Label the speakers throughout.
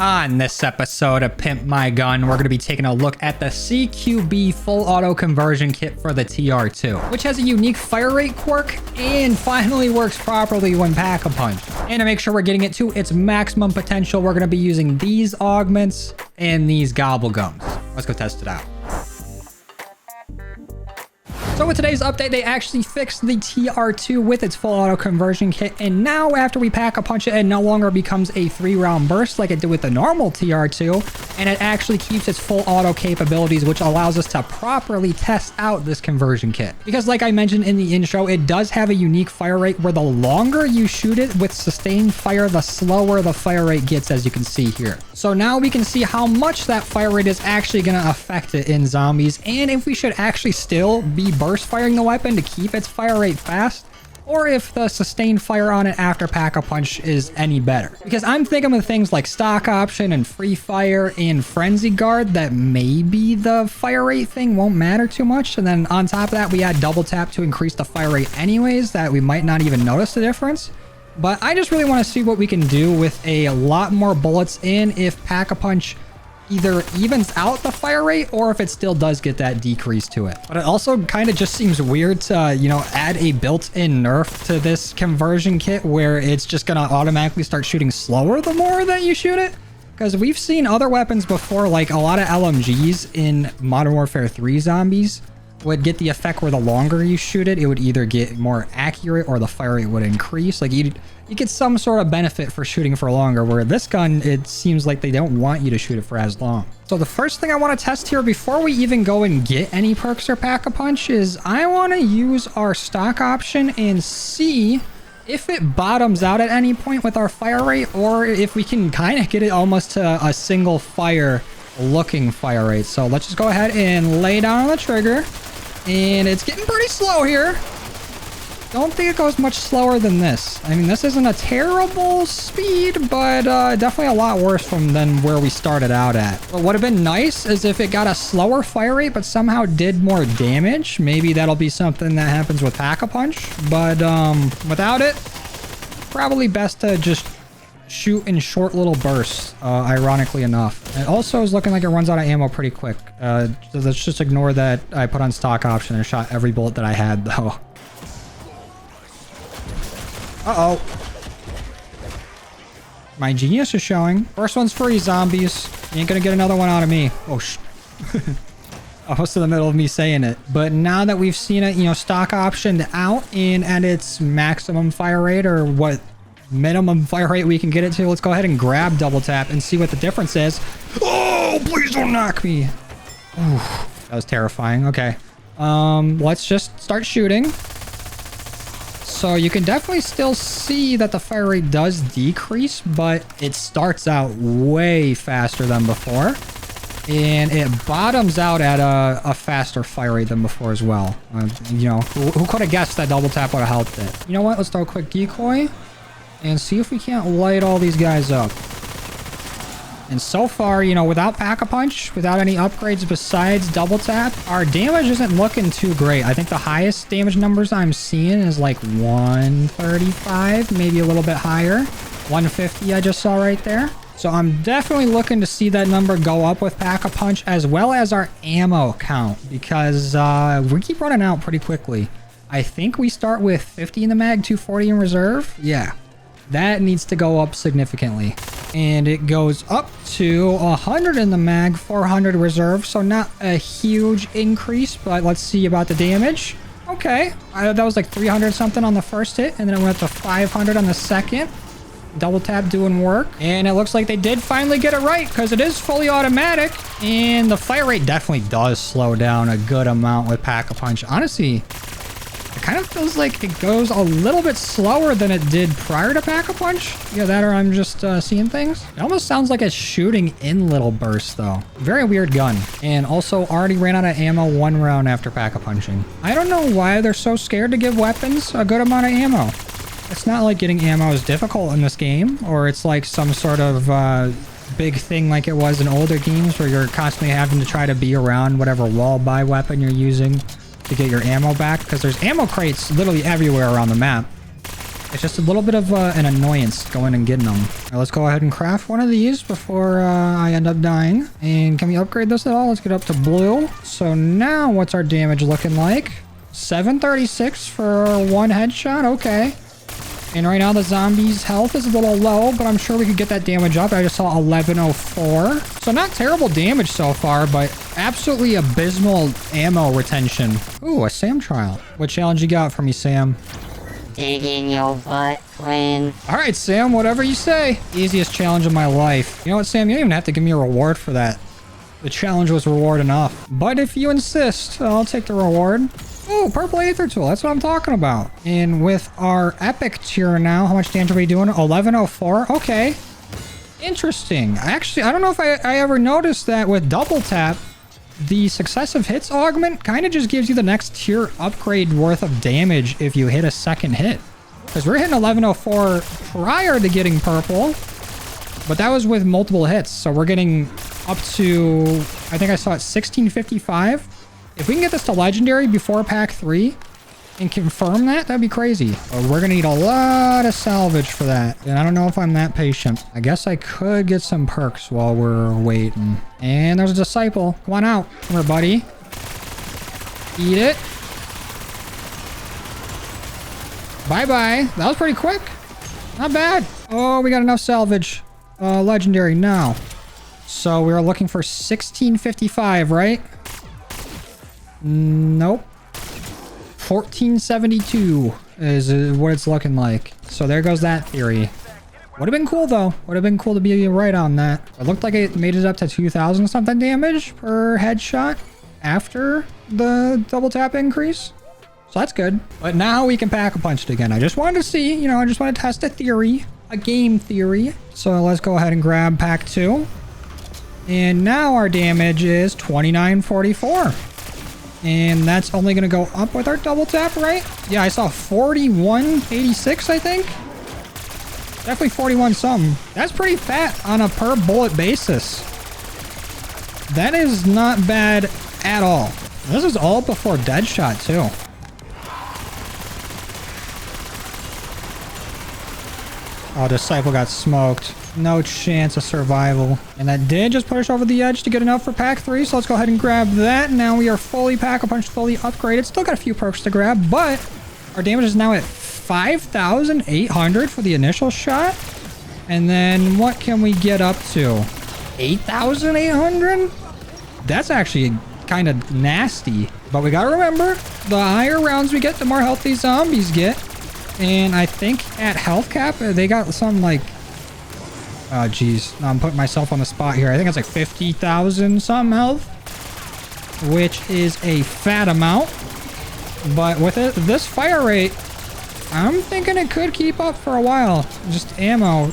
Speaker 1: On this episode of Pimp My Gun, we're going to be taking a look at the CQB full auto conversion kit for the TR2, which has a unique fire rate quirk and finally works properly when pack-a-punch. And to make sure we're getting it to its maximum potential, we're going to be using these augments and these gobble gums. Let's go test it out. So with today's update, they actually fixed the TR2 with its full auto conversion kit. And now after we pack-a-punch it, it no longer becomes a 3-round burst like it did with the normal TR2. And it actually keeps its full auto capabilities, which allows us to properly test out this conversion kit. Because like I mentioned in the intro, it does have a unique fire rate where the longer you shoot it with sustained fire, the slower the fire rate gets, as you can see here. So now we can see how much that fire rate is actually going to affect it in zombies, and if we should actually still be burst firing the weapon to keep its fire rate fast, or if the sustained fire on it after pack-a-punch is any better. Because I'm thinking of things like stock option and free fire and frenzy guard that maybe the fire rate thing won't matter too much. And then on top of that, we add double tap to increase the fire rate anyways, that we might not even notice the difference. But I just really want to see what we can do with a lot more bullets in if pack-a-punch either evens out the fire rate or if it still does get that decrease to it. But it also kind of just seems weird to, add a built-in nerf to this conversion kit where it's just going to automatically start shooting slower the more that you shoot it. Because we've seen other weapons before, like a lot of LMGs in Modern Warfare 3 zombies would get the effect where the longer you shoot it, it would either get more accurate or the fire rate would increase. Like you get some sort of benefit for shooting for longer, where this gun, it seems like they don't want you to shoot it for as long. So the first thing I want to test here before we even go and get any perks or pack-a-punch is I want to use our stock option and see if it bottoms out at any point with our fire rate, or if we can kind of get it almost to a single fire looking fire rate. So let's just go ahead and lay down on the trigger. And it's getting pretty slow here. Don't think it goes much slower than this. I mean, this isn't a terrible speed, but definitely a lot worse than where we started out at. What would have been nice is if it got a slower fire rate, but somehow did more damage. Maybe that'll be something that happens with pack-a-punch. But without it, probably best to just shoot in short little bursts, ironically enough. It also is looking like it runs out of ammo pretty quick. Let's just ignore that I put on stock option and shot every bullet that I had, though. Uh-oh. My genius is showing. First one's free, zombies. You ain't gonna get another one out of me. Oh, almost in the middle of me saying it. But now that we've seen it, stock optioned out and at its maximum fire rate, or what minimum fire rate we can get it to, let's go ahead and grab double tap and see what the difference is. Oh, please don't knock me. Ooh, that was terrifying. Okay. Let's just start shooting. So you can definitely still see that the fire rate does decrease, but it starts out way faster than before. And it bottoms out at a faster fire rate than before as well. Who could have guessed that double tap would have helped it? You know what? Let's throw a quick decoy and see if we can't light all these guys up. And so far, without pack-a-punch, without any upgrades besides double tap, our damage isn't looking too great. I think the highest damage numbers I'm seeing is like 135, maybe a little bit higher. 150 I just saw right there. So I'm definitely looking to see that number go up with pack-a-punch, as well as our ammo count, because we keep running out pretty quickly. I think we start with 50 in the mag, 240 in reserve. Yeah. That needs to go up significantly. And it goes up to 100 in the mag, 400 reserve. So not a huge increase, but let's see about the damage. Okay. That was like 300 something on the first hit. And then it went to 500 on the second. Double tap doing work. And it looks like they did finally get it right, because it is fully automatic. And the fire rate definitely does slow down a good amount with pack-a-punch. Honestly, it kind of feels like it goes a little bit slower than it did prior to pack-a-punch. Yeah, that, or I'm just seeing things. It almost sounds like it's shooting in little bursts, though. Very weird gun. And also already ran out of ammo 1 round after pack-a-punching. I don't know why they're so scared to give weapons a good amount of ammo. It's not like getting ammo is difficult in this game, or it's like some sort of big thing like it was in older games where you're constantly having to try to be around whatever wall-buy weapon you're using to get your ammo back, because there's ammo crates literally everywhere around the map. It's just a little bit of an annoyance going and getting them. All right, let's go ahead and craft one of these before I end up dying. And can we upgrade this at all? Let's get up to blue. So now what's our damage looking like? 736 for one headshot. Okay. And right now the zombie's health is a little low, but I'm sure we could get that damage up. I just saw 1104. So not terrible damage so far, but absolutely abysmal ammo retention. Ooh, a Sam trial. What challenge you got for me, Sam?
Speaker 2: Digging your butt, Quinn.
Speaker 1: All right, Sam, whatever you say. Easiest challenge of my life. You know what, Sam? You don't even have to give me a reward for that. The challenge was reward enough. But if you insist, I'll take the reward. Oh, purple aether tool. That's what I'm talking about. And with our epic tier now, how much damage are we doing? 1104. Okay. Interesting. Actually, I don't know if I ever noticed that with double tap, the successive hits augment kind of just gives you the next tier upgrade worth of damage if you hit a second hit. Because we're hitting 1104 prior to getting purple, but that was with multiple hits. So we're getting up to, I think I saw it 1655. If we can get this to legendary before pack 3 and confirm that, that'd be crazy. But we're gonna need a lot of salvage for that. And I don't know if I'm that patient. I guess I could get some perks while we're waiting. And there's a disciple. Come on out. Come here, buddy. Eat it. Bye-bye. That was pretty quick. Not bad. Oh, we got enough salvage. Legendary now. So we were looking for 1655, right? Nope. 1472 is what it's looking like. So there goes that theory. Would have been cool though. Would have been cool to be right on that. It looked like it made it up to 2000 something damage per headshot after the double tap increase. So that's good. But now we can pack a punch it again. I just wanted to see, you know, I just want to test a theory, a game theory. So let's go ahead and grab pack 2. And now our damage is 2944. And that's only going to go up with our double tap, right? Yeah, I saw 4186, I think. Definitely 41 something. That's pretty fat on a per bullet basis. That is not bad at all. This is all before Deadshot, too. Oh, Disciple got smoked. No chance of survival. And that did just push over the edge to get enough for pack 3. So let's go ahead and grab that. Now we are fully pack-a-punch, fully upgraded. Still got a few perks to grab, but our damage is now at 5,800 for the initial shot. And then what can we get up to? 8,800? That's actually kind of nasty. But we gotta remember, the higher rounds we get, the more health these zombies get. And I think at health cap, they got something like... Oh, geez. I'm putting myself on the spot here. I think it's like 50,000 something health, which is a fat amount. But with this fire rate, I'm thinking it could keep up for a while. Just ammo,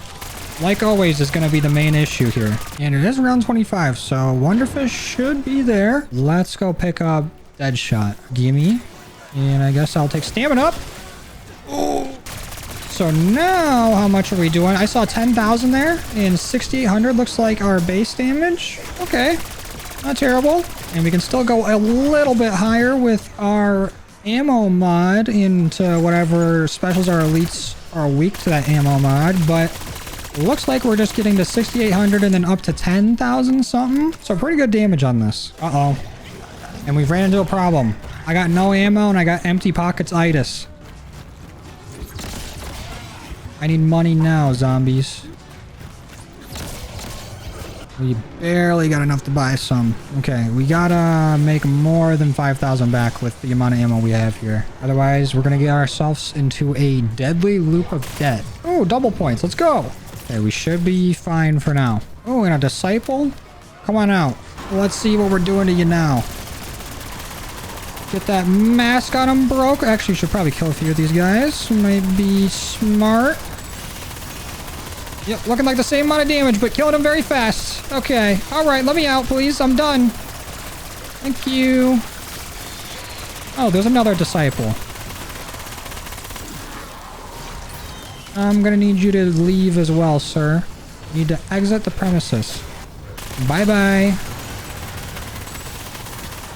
Speaker 1: like always, is going to be the main issue here. And it is around 25, so Wonderfish should be there. Let's go pick up Deadshot. Gimme. And I guess I'll take stamina up. Oh. So now, how much are we doing? I saw 10,000 there, and 6,800 looks like our base damage. Okay, not terrible. And we can still go a little bit higher with our ammo mod into whatever specials our elites are weak to that ammo mod. But it looks like we're just getting to 6,800 and then up to 10,000 something. So pretty good damage on this. Uh-oh. And we've ran into a problem. I got no ammo and I got empty pockets-itis. I need money now, zombies. We barely got enough to buy some. Okay, we gotta make more than 5,000 back with the amount of ammo we have here. Otherwise, we're gonna get ourselves into a deadly loop of debt. Oh, double points. Let's go. Okay, we should be fine for now. Oh, and a disciple? Come on out. Let's see what we're doing to you now. Get that mask on him broke. Actually, should probably kill a few of these guys. Might be smart. Yep, looking like the same amount of damage, but killing him very fast. Okay. Alright, let me out, please. I'm done. Thank you. Oh, there's another disciple. I'm gonna need you to leave as well, sir. You need to exit the premises. Bye-bye.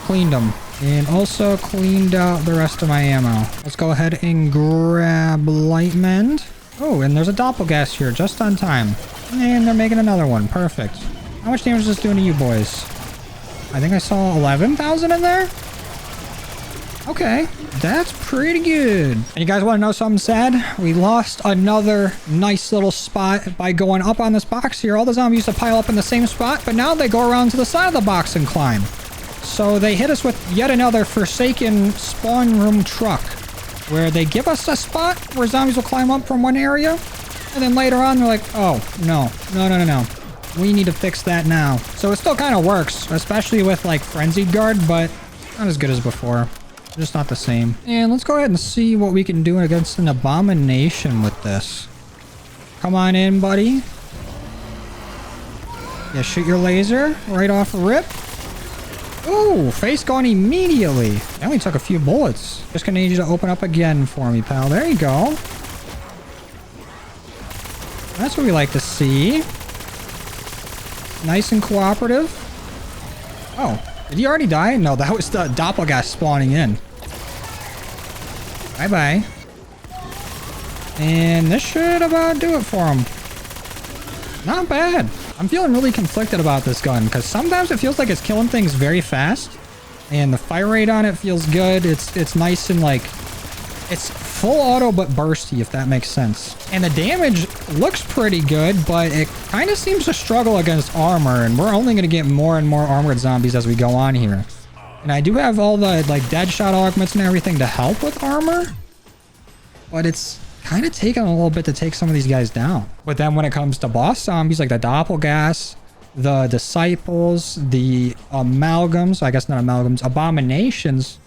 Speaker 1: Cleaned him. And also cleaned out the rest of my ammo. Let's go ahead and grab light mend. Oh, and there's a doppelgas here just on time. And they're making another one. Perfect. How much damage is this doing to you boys? I think I saw 11,000 in there. Okay, that's pretty good. And you guys want to know something sad? We lost another nice little spot by going up on this box here. All the zombies used to pile up in the same spot, but now they go around to the side of the box and climb. So they hit us with yet another forsaken spawn room truck, where they give us a spot where zombies will climb up from one area, and then later on they're like, oh, no. We need to fix that now. So it still kind of works, especially with like Frenzied Guard, but not as good as before. Just not the same. And let's go ahead and see what we can do against an abomination with this. Come on in, buddy. Yeah, shoot your laser right off rip. Ooh, face gone immediately. I only took a few bullets. Just gonna need you to open up again for me, pal. There you go. That's what we like to see. Nice and cooperative. Oh, did he already die? No, that was the doppelgas spawning in. Bye-bye. And this should about do it for him. Not bad. I'm feeling really conflicted about this gun because sometimes it feels like it's killing things very fast. And the fire rate on it feels good. It's nice and like... It's full auto but bursty, if that makes sense. And the damage looks pretty good, but it kind of seems to struggle against armor. And we're only going to get more and more armored zombies as we go on here. And I do have all the like dead shot augments and everything to help with armor. But it's kind of taking a little bit to take some of these guys down. But then when it comes to boss zombies like the doppelgas, the disciples, the amalgams, I guess not amalgams, abominations,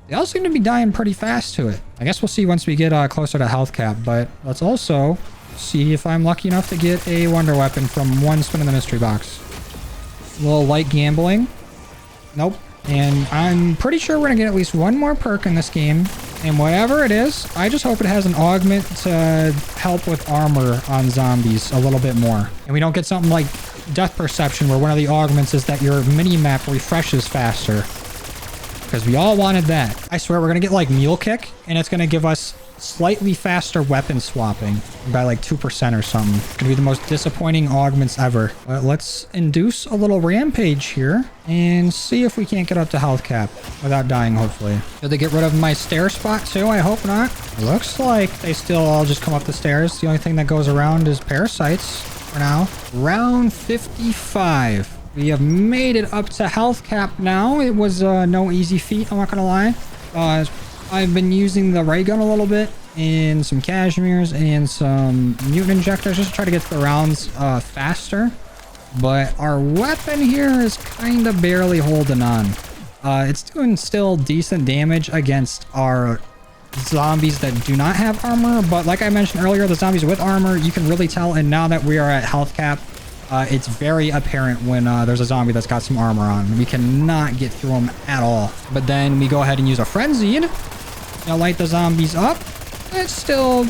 Speaker 1: they all seem to be dying pretty fast to it. I guess we'll see once we get closer to health cap, but let's also see if I'm lucky enough to get a wonder weapon from one spin in the mystery box. A little light gambling. Nope. And I'm pretty sure we're gonna get at least one more perk in this game. And whatever it is, I just hope it has an augment to help with armor on zombies a little bit more. And we don't get something like death perception where one of the augments is that your mini-map refreshes faster. Because we all wanted that. I swear we're going to get like Mule Kick, and it's going to give us slightly faster weapon swapping by like 2% or something. It's going to be the most disappointing augments ever. But let's induce a little rampage here and see if we can't get up to health cap without dying, hopefully. Did they get rid of my stair spot too? I hope not. Looks like they still all just come up the stairs. The only thing that goes around is parasites for now. Round 55. We have made it up to health cap now. It was no easy feat, I'm not gonna lie. I've been using the ray gun a little bit and some cashmeres and some mutant injectors just to try to get the rounds faster. But our weapon here is kind of barely holding on. It's doing still decent damage against our zombies that do not have armor. But like I mentioned earlier, the zombies with armor, you can really tell. And now that we are at health cap, it's very apparent when there's a zombie that's got some armor on. We cannot get through them at all. But then we go ahead and use a frenzied. Now light the zombies up. It's still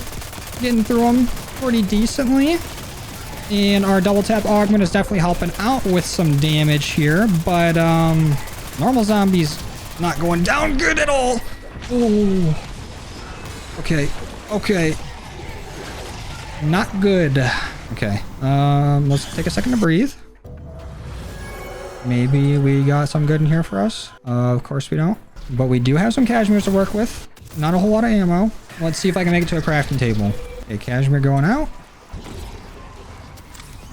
Speaker 1: getting through them pretty decently. And our double tap augment is definitely helping out with some damage here. But normal zombies not going down good at all. Ooh. Okay. Okay. Not good. Okay, let's take a second to breathe. Maybe we got some good in here for us. Of course we don't. But we do have some cashmeres to work with. Not a whole lot of ammo. Let's see if I can make it to a crafting table. Okay, cashmere going out.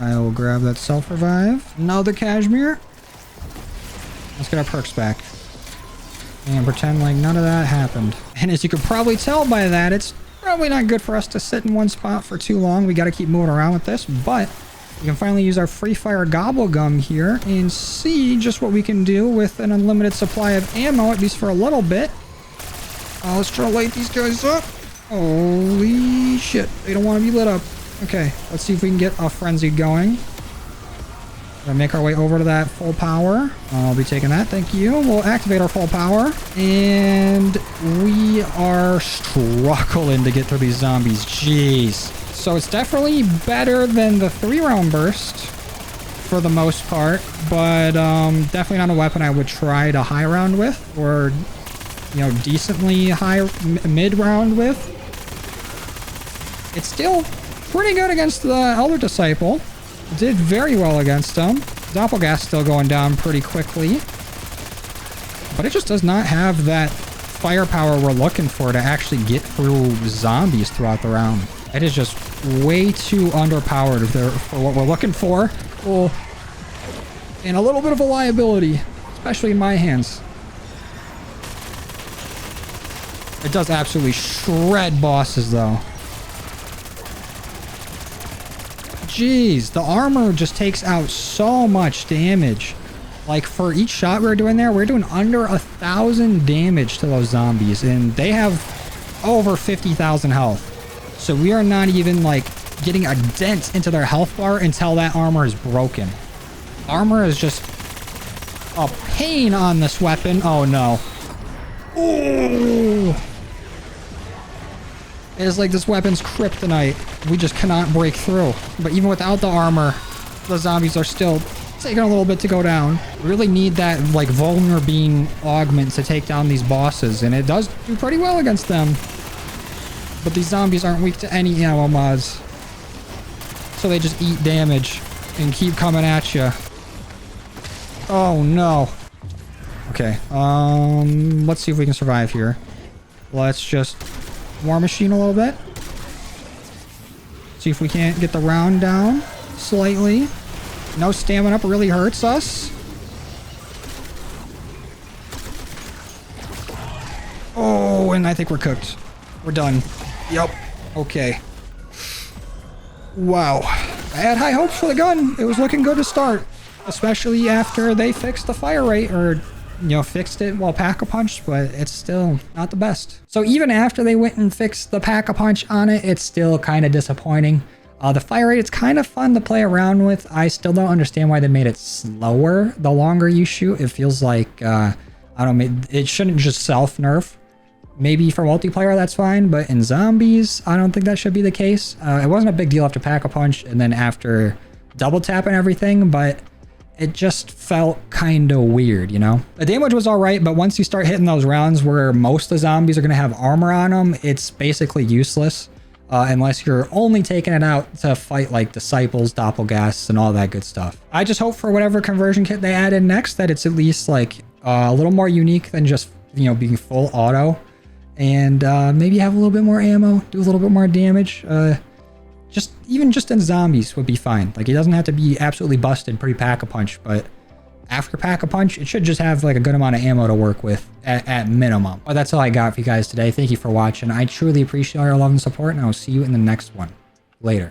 Speaker 1: I will grab that self-revive. Another cashmere. Let's get our perks back. And pretend like none of that happened. And as you can probably tell by that, it's probably not good for us to sit in one spot for too long. We got to keep moving around with this, but we can finally use our free fire gobble gum here and see just what we can do with an unlimited supply of ammo, at least for a little bit. Let's try to light these guys up. Holy shit, they don't want to be lit up. Okay, let's see if we can get a frenzy going. Gonna make our way over to that full power. I'll be taking that, thank you. We'll activate our full power. And we are struggling to get through these zombies. Jeez. So it's definitely better than the 3-round burst for the most part, but definitely not a weapon I would try to high round with, or, you know, decently high mid round with. It's still pretty good against the Elder Disciple. Did very well against him. Doppelgas still going down pretty quickly, but it just does not have that firepower we're looking for to actually get through zombies throughout the round. It is just way too underpowered for what we're looking for. Oh, and a little bit of a liability, especially in my hands. It does absolutely shred bosses, though. Jeez, the armor just takes out so much damage. Like, for each shot we were doing there, we're doing under 1,000 damage to those zombies, and they have over 50,000 health. So we are not even, like, getting a dent into their health bar until that armor is broken. Armor is just a pain on this weapon. Oh, no. Ooh. It is like this weapon's kryptonite. We just cannot break through. But even without the armor, the zombies are still taking a little bit to go down. We really need that, like, vulner being augment to take down these bosses, and it does do pretty well against them. But these zombies aren't weak to any ammo mods. So they just eat damage and keep coming at you. Oh, no. Okay, let's see if we can survive here. Let's just war machine a little bit. See if we can't get the round down slightly. No stamina up really hurts us. Oh, and I think we're cooked. We're done. Yep. Okay. Wow. I had high hopes for the gun. It was looking good to start. Especially after they fixed the fire rate, or, you know, fixed it while Pack-a-Punch, but it's still not the best. So even after they went and fixed the Pack-a-Punch on it, it's still kind of disappointing. The fire rate, it's kind of fun to play around with. I still don't understand why they made it slower the longer you shoot. It feels like, I don't know, it shouldn't just self-nerf. Maybe for multiplayer, that's fine, but in zombies, I don't think that should be the case. It wasn't a big deal after Pack-a-Punch and then after double tap and everything, but it just felt kind of weird, you know? The damage was all right, but once you start hitting those rounds where most of the zombies are going to have armor on them, it's basically useless. Unless you're only taking it out to fight like disciples, doppelgasts, and all that good stuff. I just hope for whatever conversion kit they add in next that it's at least like a little more unique than just, you know, being full auto. And maybe have a little bit more ammo, do a little bit more damage. Even just in zombies would be fine. Like, it doesn't have to be absolutely busted pre-Pack-a-Punch, but after Pack-a-Punch, it should just have like a good amount of ammo to work with at minimum. But that's all I got for you guys today. Thank you for watching. I truly appreciate all your love and support, and I will see you in the next one. Later.